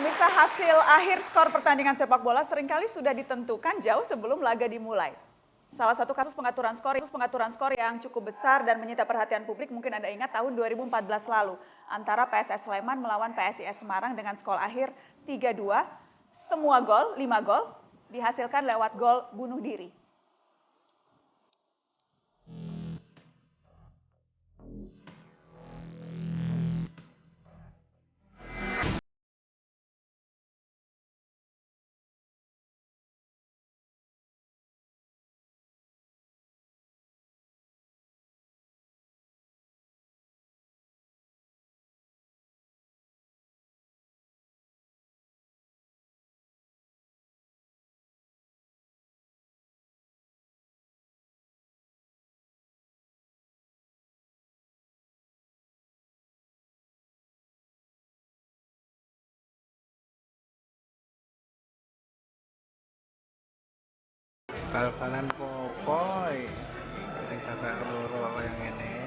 Pemirsa, hasil akhir skor pertandingan sepak bola seringkali sudah ditentukan jauh sebelum laga dimulai. Salah satu kasus pengaturan skor yang cukup besar dan menyita perhatian publik mungkin Anda ingat tahun 2014 lalu antara PSS Sleman melawan PSIS Semarang dengan skor akhir 3-2. Semua gol, 5 gol dihasilkan lewat gol bunuh diri. Bal-balan popoi sing kakak loro kaya ngene.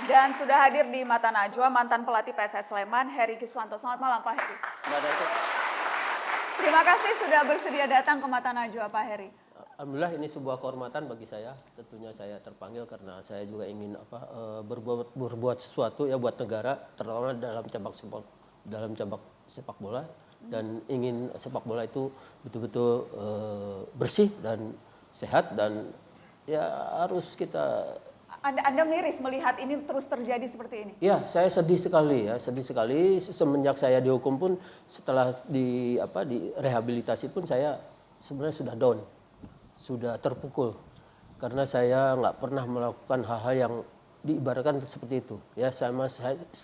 Dan sudah hadir di Mata Najwa mantan pelatih PSS Sleman, Heri Kiswanto. Selamat malam Pak Heri. Terima kasih sudah bersedia datang ke Mata Najwa Pak Heri. Alhamdulillah ini sebuah kehormatan bagi saya. Tentunya saya terpanggil karena saya juga ingin berbuat sesuatu ya buat negara, terutama dalam cabang sepak bola dan ingin sepak bola itu betul-betul bersih dan sehat dan ya harus kita. Anda miris melihat ini terus terjadi seperti ini? Ya, saya sedih sekali ya, sedih sekali. Semenjak saya dihukum pun, setelah direhabilitasi pun saya sebenarnya sudah down, sudah terpukul, karena saya nggak pernah melakukan hal-hal yang diibaratkan seperti itu. Ya,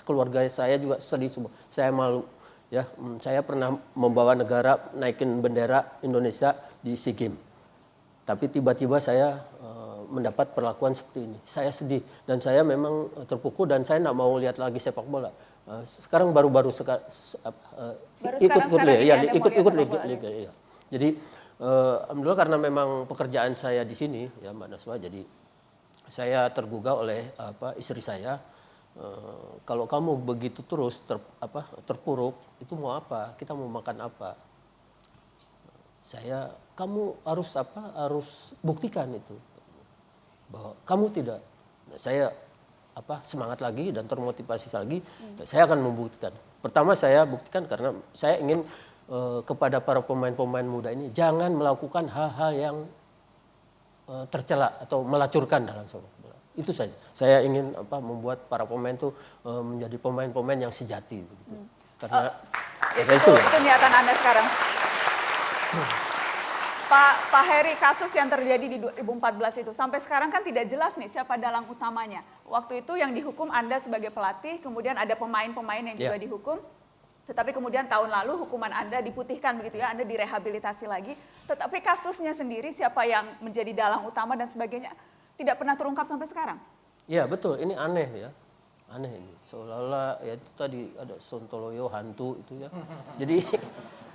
keluarga saya juga sedih semua. Saya malu. Ya, saya pernah membawa negara naikin bendera Indonesia di SEA Games, tapi tiba-tiba saya mendapat perlakuan seperti ini. Saya sedih dan saya memang terpukul dan saya tidak mau lihat lagi sepak bola. Sekarang baru-baru ikut liga. Ya. Jadi alhamdulillah karena memang pekerjaan saya di sini ya Mbak Naswa, jadi saya tergugah oleh istri saya. Kalau kamu begitu terus terpuruk, itu mau apa? Kita mau makan apa? Kamu harus buktikan itu. Bahwa kamu tidak, saya semangat lagi dan termotivasi lagi, saya akan membuktikan. Pertama saya buktikan karena saya ingin kepada para pemain-pemain muda ini jangan melakukan hal-hal yang tercela atau melacurkan dalam sepak bola. Itu saja. Saya ingin membuat para pemain itu menjadi pemain-pemain yang sejati begitu. Karena itu niatan Anda sekarang. Pak Heri, kasus yang terjadi di 2014 itu sampai sekarang kan tidak jelas nih siapa dalang utamanya. Waktu itu yang dihukum Anda sebagai pelatih, kemudian ada pemain-pemain yang juga dihukum. Tetapi kemudian tahun lalu hukuman Anda diputihkan begitu ya, Anda direhabilitasi lagi. Tetapi kasusnya sendiri siapa yang menjadi dalang utama dan sebagainya tidak pernah terungkap sampai sekarang. Iya betul, ini aneh ya. Aneh ini, seolah-olah ya itu tadi ada sontoloyo hantu itu ya. Jadi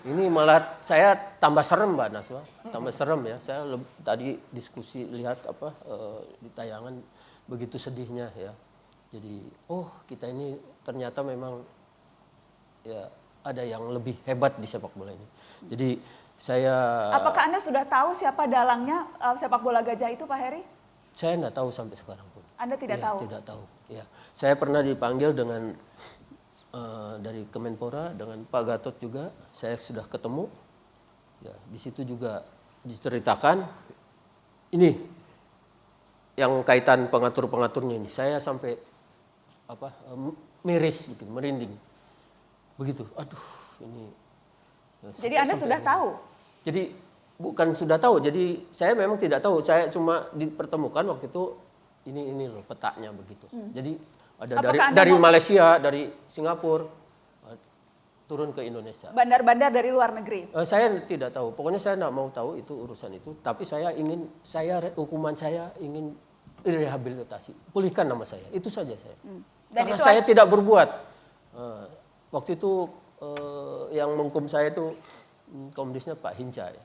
ini malah saya tambah serem Mbak Naswa, tambah serem ya. Saya tadi diskusi lihat di tayangan begitu sedihnya ya. Jadi kita ini ternyata memang ya ada yang lebih hebat di sepak bola ini. Jadi saya. Apakah Anda sudah tahu siapa dalangnya sepak bola gajah itu Pak Heri? Saya tidak tahu sampai sekarang pun. Anda tidak tahu? Tidak tahu. Ya, saya pernah dipanggil dengan dari Kemenpora dengan Pak Gatot juga, saya sudah ketemu. Ya, di situ juga diceritakan ini yang kaitan pengatur-pengaturnya ini. Saya sampai miris, gitu, merinding, begitu. Aduh, ini. Ya, jadi Anda sudah tahu? Jadi bukan sudah tahu. Jadi saya memang tidak tahu. Saya cuma dipertemukan waktu itu ini loh petanya begitu. Jadi ada dari Malaysia, dari Singapura, turun ke Indonesia. Bandar-bandar dari luar negeri. Saya tidak tahu, pokoknya saya tidak mau tahu itu urusan itu. Tapi hukuman saya ingin rehabilitasi, pulihkan nama saya, itu saja saya. Dan karena itu saya tidak berbuat. Waktu itu yang menghukum saya itu komunisnya Pak Hinca ya.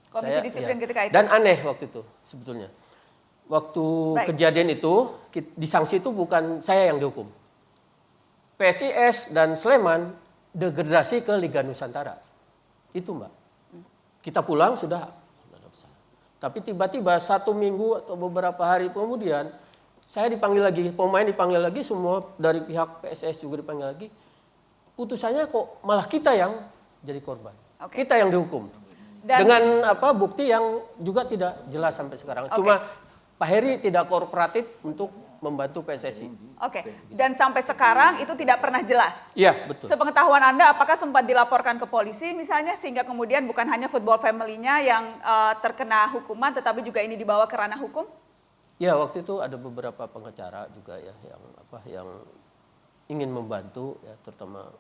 Komisi Disiplin ketika itu. Dan aneh waktu itu sebetulnya. Waktu kejadian itu, disanksi itu bukan saya yang dihukum. PSIS dan Sleman degradasi ke Liga Nusantara. Itu Mbak. Kita pulang sudah. Tapi tiba-tiba 1 minggu atau beberapa hari kemudian, saya dipanggil lagi, pemain dipanggil lagi, semua dari pihak PSIS juga dipanggil lagi. Putusannya kok malah kita yang jadi korban. Kita yang dihukum. Dengan bukti yang juga tidak jelas sampai sekarang. Cuma Pak Heri tidak kooperatif untuk membantu PSSI. Dan sampai sekarang itu tidak pernah jelas. Iya, betul. Sepengetahuan Anda, apakah sempat dilaporkan ke polisi misalnya, sehingga kemudian bukan hanya football family-nya yang terkena hukuman, tetapi juga ini dibawa ke ranah hukum? Ya, waktu itu ada beberapa pengacara juga ya, yang ingin membantu, ya, terutama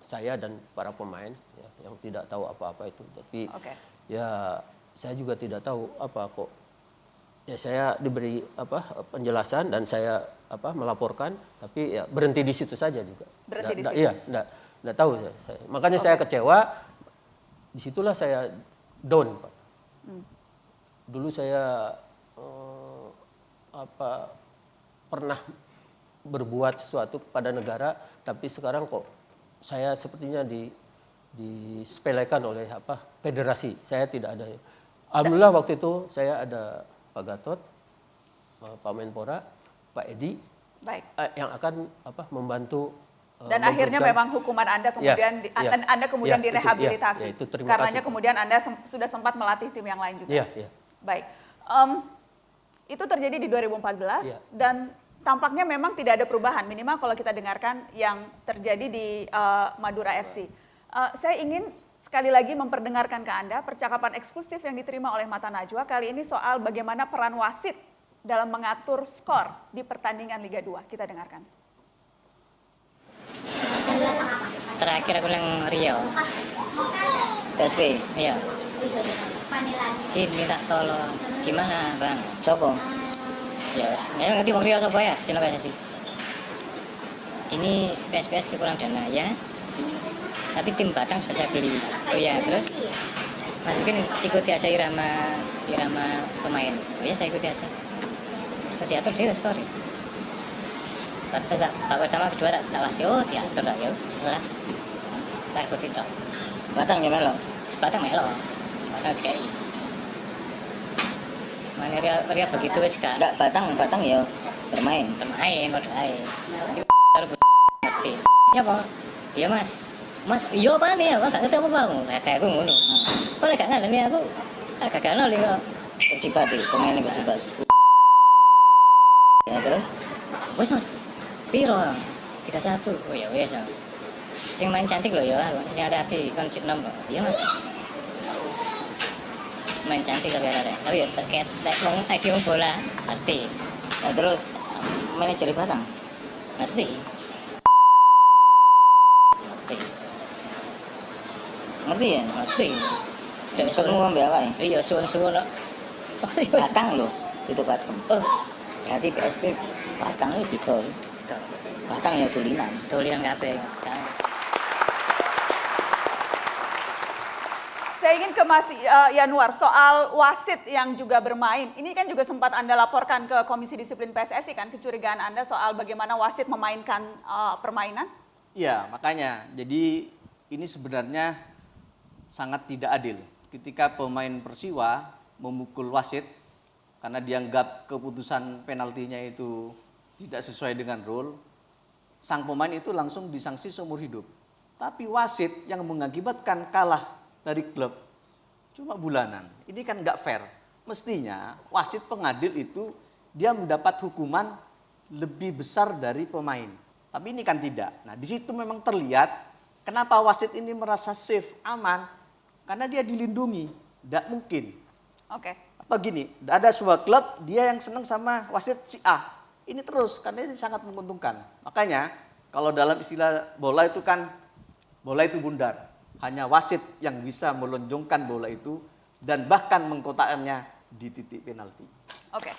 saya dan para pemain ya, yang tidak tahu apa-apa itu. Tapi ya saya juga tidak tahu kok. Ya saya diberi penjelasan dan saya melaporkan, tapi ya berhenti di situ saja juga. Berhenti di situ. Iya, enggak tahu saya. Makanya saya kecewa. Disitulah saya down, Pak. Dulu saya pernah berbuat sesuatu kepada negara, tapi sekarang kok saya sepertinya disepelekan oleh federasi. Saya tidak ada. Alhamdulillah waktu itu saya ada Pak Gatot, Pak Menpora, Pak Edi, yang akan membantu. Dan akhirnya memang hukuman Anda kemudian Anda kemudian direhabilitasi. Karenanya kemudian Anda sudah sempat melatih tim yang lain juga. Baik. Itu terjadi di 2014 dan tampaknya memang tidak ada perubahan, minimal kalau kita dengarkan yang terjadi di Madura FC. Saya ingin sekali lagi memperdengarkan ke Anda percakapan eksklusif yang diterima oleh Mata Najwa kali ini soal bagaimana peran wasit dalam mengatur skor di pertandingan Liga 2. Kita dengarkan. Terakhir aku yang Rio. PSP? Iya. Minta tolong. Gimana Bang? Sopo? Ya, ngerti Bang Rio sopo ya? Sino PSSI. Ini PSPS kurang dana ya. Tapi tim Batang sudah saya beli. Oh ya, terus Mas mungkin ikuti aja irama pemain. Oh ya, saya ikuti aja. Diatur dia skor. Terus pertama kedua tak wasih, diatur lah ya. Setelah saya ikuti dong. Batang ya melo. Batang sekali. Mana Ria begitu wes kan? Enggak, Batang ya bermain waduh ae. Ngerti. Ya Pak. Iya Mas, iya apa nih? Aku gak ngerti apa-apa. Kayak aku ngono. Kok gak ngerti aku agak gak nol kok. Bersifat pemainnya bersifat. Ya terus? Mas, piro? 31. Oh ya wes. Sing main cantik loh ya, sing hati-hati kan cek 6 loh. Iya Mas. Main cantik tapi ada. Tapi ya terkait wong IQ bola ngerti. Nah, terus manajer Batang ngerti. Ngerti ya? Ngerti. Suwun ngombe awake. Iya, suwun. Batang lho, itu Batang. Oh. Berarti PSP Batang itu didol. Batang ya dolinan. Dolinan kabeh. Saya ingin ke Mas Yanuar soal wasit yang juga bermain. Ini kan juga sempat Anda laporkan ke Komisi Disiplin PSSI kan, kecurigaan Anda soal bagaimana wasit memainkan permainan? Iya, makanya. Jadi ini sebenarnya sangat tidak adil. Ketika pemain Persiwa memukul wasit karena dianggap keputusan penaltinya itu tidak sesuai dengan rule, sang pemain itu langsung disanksi seumur hidup. Tapi wasit yang mengakibatkan kalah dari klub cuma bulanan. Ini kan nggak fair. Mestinya wasit pengadil itu dia mendapat hukuman lebih besar dari pemain. Tapi ini kan tidak. Nah, di situ memang terlihat kenapa wasit ini merasa safe, aman. Karena dia dilindungi. Tidak mungkin. Atau gini, ada sebuah klub dia yang senang sama wasit si A. Ini terus, karena ini sangat menguntungkan. Makanya kalau dalam istilah bola itu kan bola itu bundar. Hanya wasit yang bisa melonjongkan bola itu dan bahkan mengkotakkannya di titik penalti. Oke.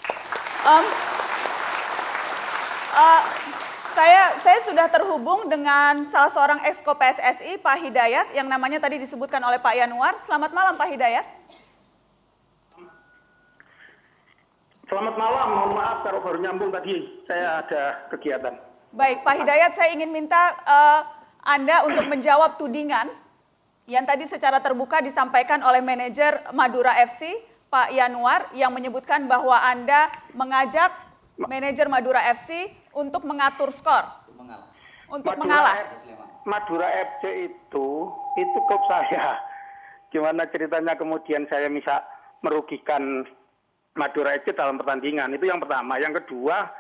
Saya sudah terhubung dengan salah seorang exco PSSI, Pak Hidayat, yang namanya tadi disebutkan oleh Pak Yanuar. Selamat malam, Pak Hidayat. Selamat malam, mohon maaf kalau baru nyambung tadi, saya ada kegiatan. Baik, Pak Hidayat, saya ingin minta Anda untuk menjawab tudingan yang tadi secara terbuka disampaikan oleh manajer Madura FC, Pak Yanuar, yang menyebutkan bahwa Anda mengajak manajer Madura FC untuk mengatur skor. Untuk mengalah. Madura FC itu klub saya. Gimana ceritanya kemudian saya bisa merugikan Madura FC dalam pertandingan, itu yang pertama. Yang kedua,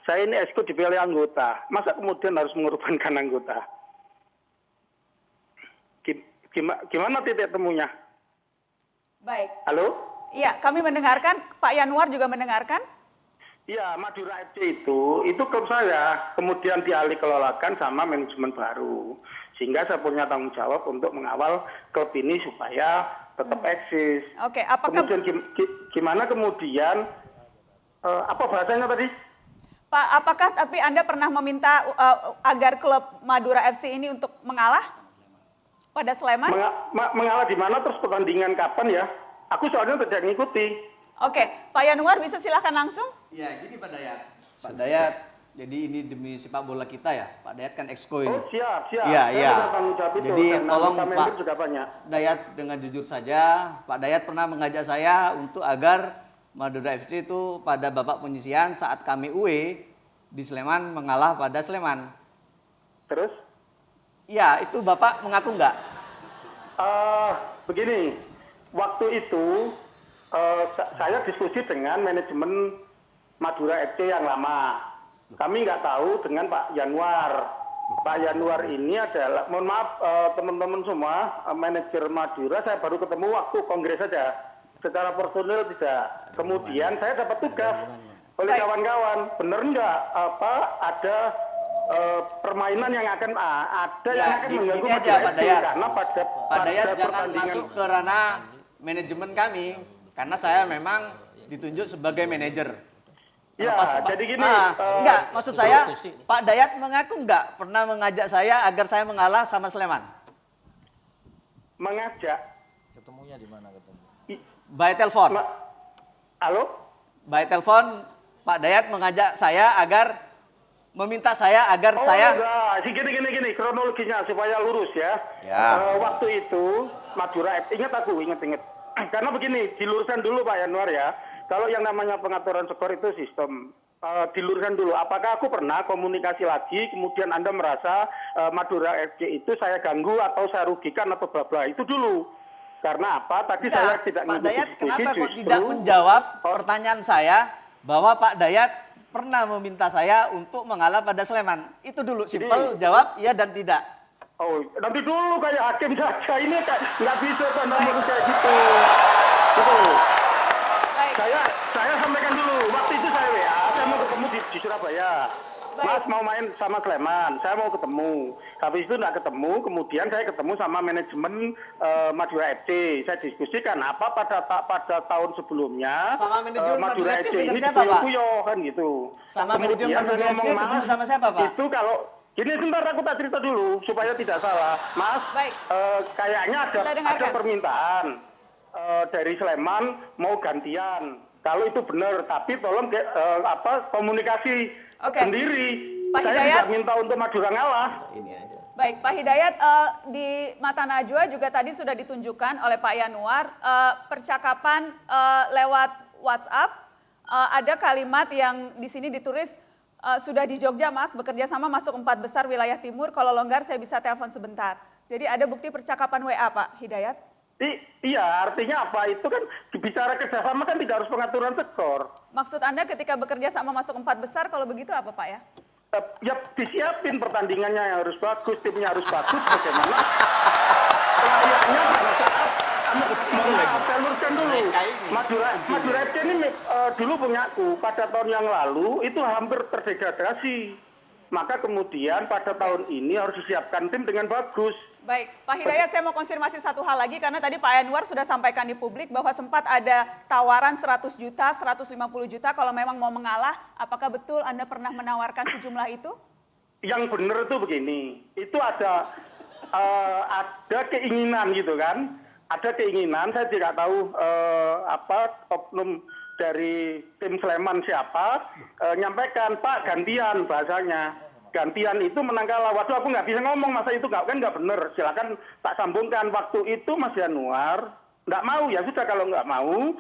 saya ini exco dipilih anggota. Masa kemudian harus mengorbankan anggota? Gimana titik temunya? Baik. Halo? Iya, kami mendengarkan. Pak Yanuar juga mendengarkan. Iya, Madura FC itu klub saya. Kemudian dialih kelolakan sama manajemen baru. Sehingga saya punya tanggung jawab untuk mengawal klub ini supaya tetap eksis. Oke, apakah Kemudian gimana kemudian apa bahasanya tadi? Pak, apakah tapi Anda pernah meminta agar klub Madura FC ini untuk mengalah pada Sleman? Mengalah di mana, terus pertandingan kapan ya? Aku soalnya tidak mengikuti. Oke, Pak Yanuar bisa silakan langsung. Ya, gini Pak Dayat. Pak Dayat, jadi ini demi sepak bola kita ya. Pak Dayat kan exco ini. Oh, siap. Iya, Saya iya. sudah tanggung jawab itu. Jadi Dan tolong anggota Pak member juga banyak. Dayat dengan jujur saja, Pak Dayat pernah mengajak saya untuk agar Madura FC itu pada babak penyisihan saat kami UE di Sleman mengalah pada Sleman. Terus? Iya, itu Bapak mengaku enggak? Begini, waktu itu saya diskusi dengan manajemen Madura FC yang lama. Kami nggak tahu dengan Pak Yanuar. Pak Yanuar ini adalah, mohon maaf teman-teman semua, manajer Madura saya baru ketemu waktu kongres saja. Secara personil tidak. Kemudian saya dapat tugas oleh kawan-kawan. Bener nggak ada permainan yang akan mengganggu gini aja, Madura Pak FC Dayat. karena Pak Dayat jangan masuk ke ranah manajemen kami, karena saya memang ditunjuk sebagai manajer. Ya, jadi gini. Enggak, maksud saya Pak Dayat mengaku enggak pernah mengajak saya agar saya mengalah sama Sleman. Mengajak. Ketemunya di mana ketemu? By telepon. Halo? By telepon Pak Dayat mengajak saya agar meminta saya agar saya enggak. Gini, kronologinya supaya lurus ya. Ya. Waktu itu Madura FC, ingat. Karena begini, diluruskan dulu Pak Yanuar ya. Kalau yang namanya pengaturan skor itu sistem. Diluruskan dulu, apakah aku pernah komunikasi lagi, kemudian Anda merasa Madura FC itu saya ganggu atau saya rugikan atau bla bla, itu dulu. Karena apa? Tadi saya tidak Pak Dayat diskusi, kenapa kok justru- tidak menjawab pertanyaan saya bahwa Pak Dayat pernah meminta saya untuk mengalah pada Sleman? Itu dulu, simpel, jawab iya dan tidak. Oh, nanti dulu kayak hakim saja. Ini nggak bisa tanda kayak gitu. Gitu. Baik. Saya sampaikan dulu. Waktu itu saya WA, saya mau ketemu di Surabaya. Baik. Mas mau main sama Sleman, saya mau ketemu. Habis itu nggak ketemu, kemudian saya ketemu sama manajemen Madura FC. Saya diskusikan apa pada tahun sebelumnya Sama manajemen Madura FC dengan ini siapa, Pak? kuyo kan gitu. Sama Kemudian manajemen Madura saya FC ngomong, ketemu "Mas, sama siapa, Pak?" Itu kalau gini, sebentar aku tak cerita dulu supaya tidak salah. Mas, Baik. kayaknya Kita ada dengarkan. permintaan dari Sleman mau gantian. Kalau itu benar, tapi tolong komunikasi Oke. sendiri. Pak Saya Hidayat. tidak minta untuk Madura ngalah. Ini aja. Baik, Pak Hidayat, di Mata Najwa juga tadi sudah ditunjukkan oleh Pak Yanuar percakapan lewat WhatsApp. Ada kalimat yang di sini ditulis, sudah di Jogja Mas, bekerja sama masuk 4 besar wilayah timur, kalau longgar saya bisa telepon sebentar. Jadi ada bukti percakapan WA Pak Hidayat? Iya, artinya apa? Itu kan bicara kerjasama kan tidak harus pengaturan skor. Maksud Anda ketika bekerja sama masuk 4 besar, kalau begitu apa Pak ya? Ya disiapin pertandingannya yang harus bagus, timnya harus bagus, bagaimana layaknya pada saat saya luruskan dulu. Madura FC ini dulu punyaku, pada tahun yang lalu itu hampir terdegradasi. Maka kemudian pada tahun ini harus disiapkan tim dengan bagus. Baik, Pak Hidayat, saya mau konfirmasi satu hal lagi karena tadi Pak Yanwar sudah sampaikan di publik bahwa sempat ada tawaran 100 juta, 150 juta kalau memang mau mengalah. Apakah betul Anda pernah menawarkan sejumlah itu? Yang benar itu begini, itu ada keinginan gitu kan, ada keinginan. Saya tidak tahu oknum dari tim Sleman siapa nyampaikan, Pak gantian bahasanya. Gantian itu menang kalah. Waduh, aku nggak bisa ngomong masa itu kan nggak benar. Silakan tak sambungkan. Waktu itu Mas Yanwar nggak mau, ya sudah kalau nggak mau.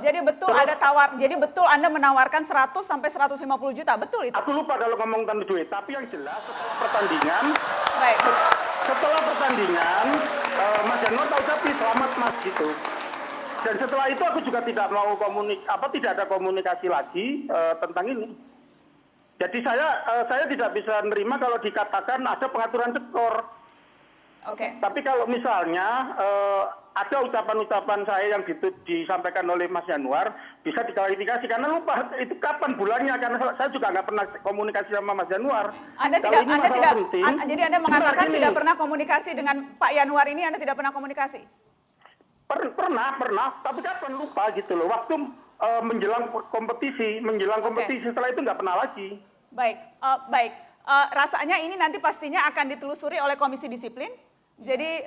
Jadi betul ada tawar. Jadi betul Anda menawarkan 100 sampai 150 juta, betul itu? Aku lupa kalau ngomong tentang duit. Tapi yang jelas setelah pertandingan, Baik. Mas Yanwar tahu tapi selamat Mas gitu. Dan setelah itu aku juga tidak mau tidak ada komunikasi lagi tentang ini. Jadi saya tidak bisa menerima kalau dikatakan ada pengaturan skor. Oke. Tapi kalau misalnya ada ucapan-ucapan saya yang disampaikan oleh Mas Yanwar, bisa diklarifikasi karena lupa itu kapan bulannya, karena saya juga nggak pernah komunikasi sama Mas Yanwar. Jadi Anda mengatakan tidak pernah komunikasi dengan Pak Yanwar ini, Anda tidak pernah komunikasi? Pernah, tapi kapan lupa gitu loh. Waktu menjelang kompetisi, setelah itu nggak pernah lagi. Baik. Rasanya ini nanti pastinya akan ditelusuri oleh Komisi Disiplin. Jadi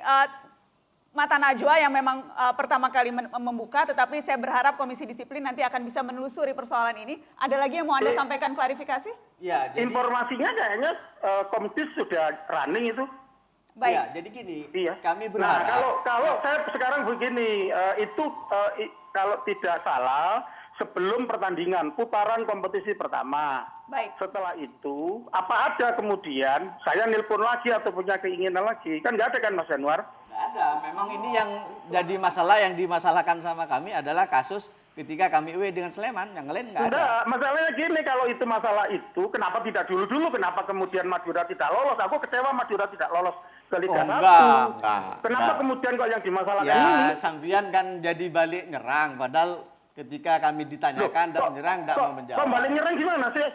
mata Najwa yang memang pertama kali membuka, tetapi saya berharap Komisi Disiplin nanti akan bisa menelusuri persoalan ini. Ada lagi yang mau Anda sampaikan klarifikasi? Ya, jadi, informasinya kayaknya Komdis sudah running itu. Baik. Ya, jadi gini, Iya. kami berharap. Nah, kalau saya sekarang begini, kalau tidak salah sebelum pertandingan putaran kompetisi pertama. Baik. Setelah itu, apa ada kemudian saya nelpon lagi atau punya keinginan lagi? Kan nggak ada kan Mas Yanwar? Nggak ada, memang ini yang jadi masalah yang dimasalahkan sama kami adalah kasus ketika kami away dengan Sleman, yang lain nggak ada. Enggak, masalahnya gini, kalau itu masalah itu, kenapa tidak dulu-dulu? Kenapa kemudian Madura tidak lolos? Aku kecewa Madura tidak lolos ke Liga 1. Enggak. Kenapa kemudian kok yang dimasalahkan Ya, ini? Sampian kan jadi balik nyerang, padahal ketika kami ditanyakan dan menyerang nggak mau menjawab. Kok balik nyerang gimana sih?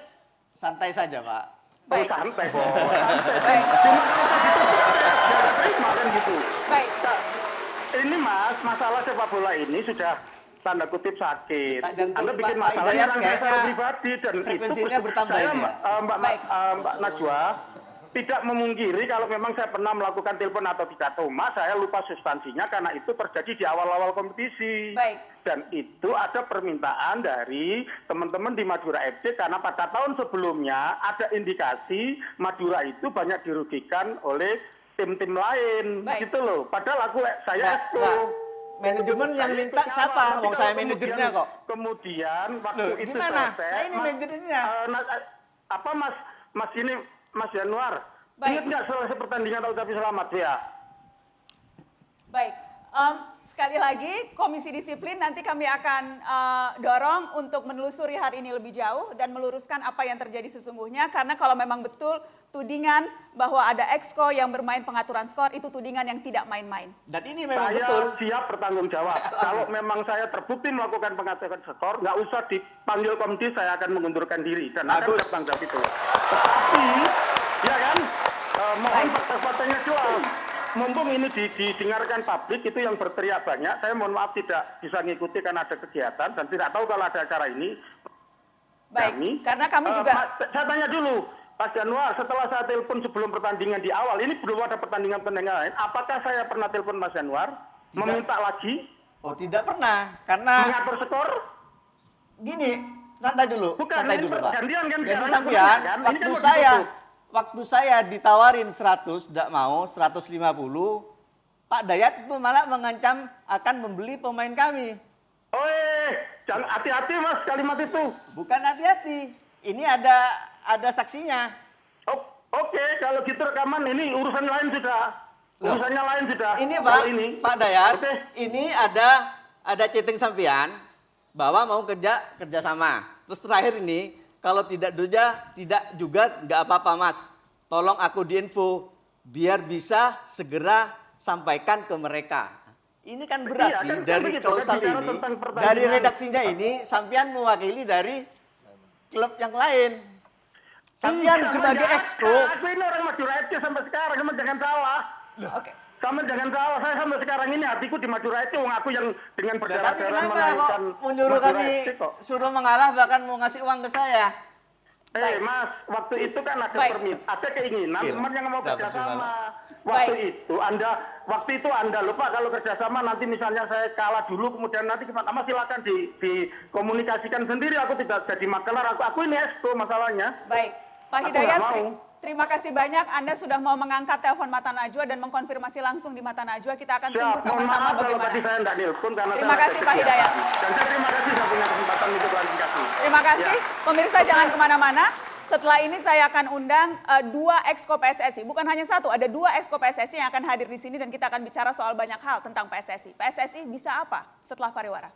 Santai saja, Pak. Baik. Santai kok. Baik. Cuma kalau terima kan gitu. Baik. Nah, ini Mas, masalah sepak bola ini sudah tanda kutip sakit. Dan Anda bikin Pak masalah Hidayat yang saya kayaknya pribadi dan itu frekuensinya bertambah saya, ini ya? Mbak Najwa tidak memungkiri kalau memang saya pernah melakukan telepon atau tidak cuma saya lupa substansinya karena itu terjadi di awal-awal kompetisi. Baik. Dan itu ada permintaan dari teman-teman di Madura FC karena pada tahun sebelumnya ada indikasi Madura itu banyak dirugikan oleh tim-tim lain. Baik. Gitu loh. Padahal saya Manajemen yang minta siapa? Wong saya manajernya kok. Kemudian waktu Loh, itu gimana? selesai, Saya ini manajernya. Mas Yanwar, Baik. ingat nggak selesai pertandingan tahu tapi selamat ya? Baik, sekali lagi Komisi Disiplin nanti kami akan dorong untuk menelusuri hari ini lebih jauh dan meluruskan apa yang terjadi sesungguhnya. Karena kalau memang betul tudingan bahwa ada exco yang bermain pengaturan skor, itu tudingan yang tidak main-main. Dan ini memang Saya betul. siap bertanggung jawab. Kalau memang saya terbukti melakukan pengaturan skor, nggak usah dipanggil Komdis, saya akan mengundurkan diri dan akan Bagus. bertanggung jawab itu. Tetapi, ya kan, mohon fakta-faktanya jelas. Mumpung ini didengarkan publik itu yang berteriak banyak, saya mohon maaf tidak bisa mengikuti karena ada kegiatan dan tidak tahu kalau ada acara ini. Baik, karena kami juga... Saya tanya dulu, Mas Yanwar, setelah saya telepon sebelum pertandingan di awal, ini belum ada pertandingan-pertandingan lain, apakah saya pernah telepon Mas Yanwar, meminta lagi, Oh, tidak pernah. Karena mengatur skor? gini, santai dulu. Bukan, santai ini dulu, Pak. gantian kan Jadi sekarang sampean, sebenarnya kan, ini kan mau waktu saya ditawarin 100, tidak mau, 150, Pak Dayat itu malah mengancam akan membeli pemain kami. Jangan hati-hati Mas kalimat itu. Bukan hati-hati. Ini ada saksinya. Oke, kalau gitu rekaman ini urusan lain sudah. Loh. Urusannya lain sudah. Ini Pak, Kalau Pak Dayat, Oke. ini ada chatting sampean bahwa mau kerja sama. Terus terakhir ini, kalau tidak juga nggak apa-apa Mas. Tolong aku diinfo biar bisa segera sampaikan ke mereka. Ini kan berarti kan dari begitu, klausal kan bicara ini, tentang pertandingan. dari redaksinya ini, sampean mewakili dari klub yang lain. Sampean Enggak, sebagai enggak. exco, Aku ini orang Madura FC sampai sekarang, sama jangan salah. Oke. Sama jangan salah, saya sampai sekarang ini hatiku di Madura FC, wong aku yang dengan tapi berdarah-darah kenapa melahirkan kok menyuruh Madura kami FC kok. suruh mengalah bahkan mau ngasih uang ke saya? Mas, waktu itu kan ada Baik. ada keinginan Oke, teman yang mau udah kerjasama. Baik. Waktu itu Anda lupa kalau kerjasama nanti misalnya saya kalah dulu kemudian nanti gimana? Silakan dikomunikasikan sendiri. Aku tidak jadi makelar. Aku ini exco masalahnya. Baik, Pak Aku Hidayat, nggak mau. terima kasih banyak. Anda sudah mau mengangkat telepon Mata Najwa dan mengkonfirmasi langsung di Mata Najwa. Kita akan tunggu Siap, mohon sama-sama maaf kalau bagaimana. tadi saya tidak nelpon karena Terima saya kasih, ada Pak Hidayat. kegiatan. Dan saya terima kasih sudah punya kesempatan untuk klarifikasi. Terima kasih. Pemirsa jangan kemana-mana. Setelah ini saya akan undang 2 exco PSSI. Bukan hanya satu, ada 2 exco PSSI yang akan hadir di sini dan kita akan bicara soal banyak hal tentang PSSI. PSSI bisa apa setelah pariwara?